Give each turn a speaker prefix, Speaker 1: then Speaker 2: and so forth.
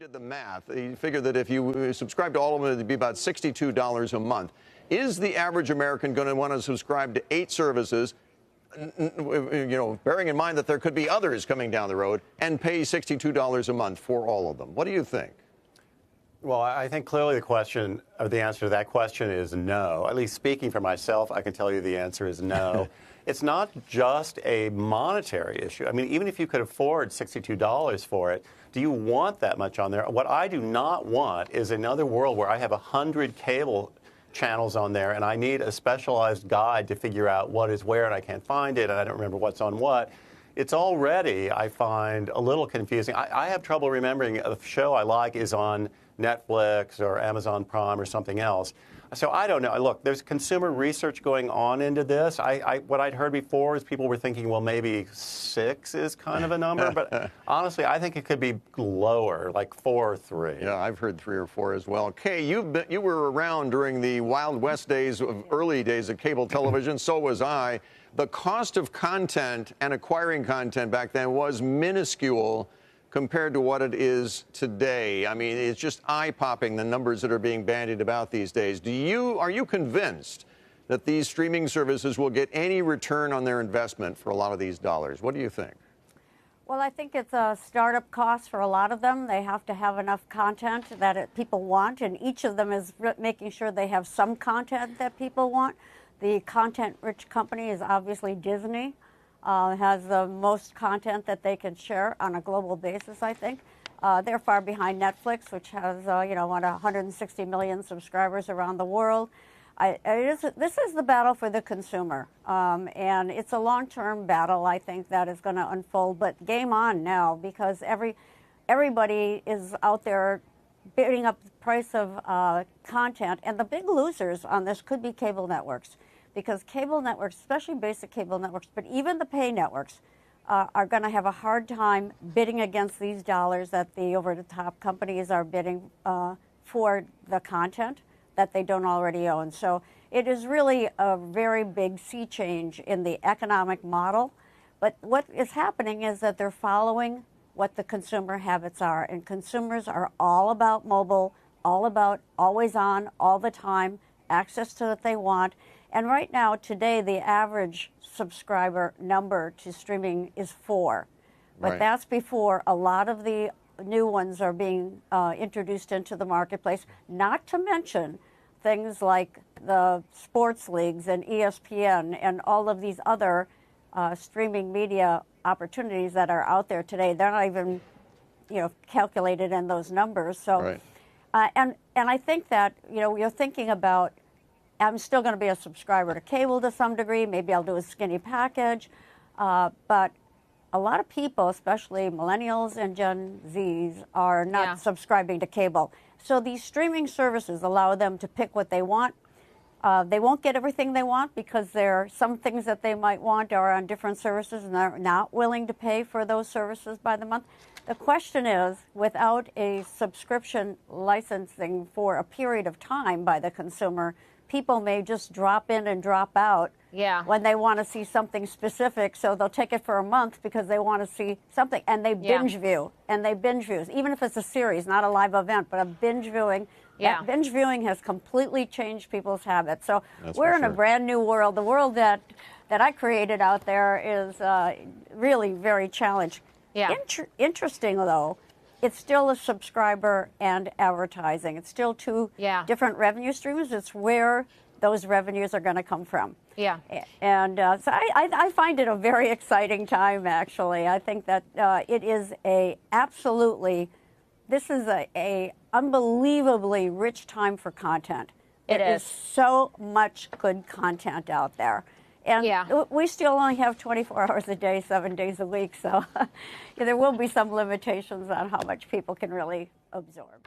Speaker 1: did the math. He figured that if you subscribe to all of them, it'd be about $62 a month. Is the average American going to want to subscribe to 8 services, bearing in mind that there could be others coming down the road, and pay $62 a month for all of them? What do you think?
Speaker 2: Well, I think clearly the answer to that question is no. At least speaking for myself, I can tell you the answer is no. It's not just a monetary issue. I mean, even if you could afford $62 for it, do you want that much on there? What I do not want is another world where I have 100 cable channels on there and I need a specialized guide to figure out what is where and I can't find it and I don't remember what's on what. It's already, I find, a little confusing. I have trouble remembering if a show I like is on Netflix or Amazon Prime or something else. So I don't know. Look, there's consumer research going on into this. What I'd heard before is people were thinking, well, maybe 6 is kind of a number. But honestly, I think it could be lower, like 4 or 3.
Speaker 1: Yeah, I've heard 3 or 4 as well. Kay, you were around during the Wild West days, early days of cable television. So was I. The cost of content and acquiring content back then was minuscule compared to what it is today. I mean, it's just eye-popping, the numbers that are being bandied about these days. Are you convinced that these streaming services will get any return on their investment for a lot of these dollars? What do you think?
Speaker 3: Well, I think it's a startup cost for a lot of them. They have to have enough content that people want, and each of them is making sure they have some content that people want. The content-rich company is obviously Disney. Has the most content that they can share on a global basis, I think. They're far behind Netflix, which has, 160 million subscribers around the world. This is the battle for the consumer, and it's a long-term battle, I think, that is going to unfold. But game on now, because everybody is out there bidding up the price of content, and the big losers on this could be cable networks. Because cable networks, especially basic cable networks, but even the pay networks, are going to have a hard time bidding against these dollars that the over-the-top companies are bidding for the content that they don't already own. So it is really a very big sea change in the economic model. But what is happening is that they're following what the consumer habits are. And consumers are all about mobile, all about always on, all the time, access to what they want. And right now, today, the average subscriber number to streaming is 4. But
Speaker 1: right.
Speaker 3: That's before a lot of the new ones are being introduced into the marketplace, not to mention things like the sports leagues and ESPN and all of these other streaming media opportunities that are out there today. They're not even, calculated in those numbers. So,
Speaker 1: right.
Speaker 3: And I think that, you're thinking about, I'm still going to be a subscriber to cable to some degree. Maybe I'll do a skinny package. But a lot of people, especially millennials and Gen Zs, are not subscribing to cable. So these streaming services allow them to pick what they want. They won't get everything they want because some things that they might want are on different services and they're not willing to pay for those services by the month. The question is, without a subscription licensing for a period of time by the consumer, people may just drop in and drop out when they want to see something specific. So they'll take it for a month because they want to see something. And they binge view. And they binge view. Even if it's a series, not a live event, but a binge viewing. That binge viewing has completely changed people's habits. So we're in a brand new world. The world that I created out there is really very challenged. Interesting, though. It's still a subscriber and advertising. It's still 2 different revenue streams. It's where those revenues are going to come from. And so I find it a very exciting time, actually. I think that it is this is a unbelievably rich time for content. It is so much good content out there. And we still only have 24 hours a day, 7 days a week. So there will be some limitations on how much people can really absorb.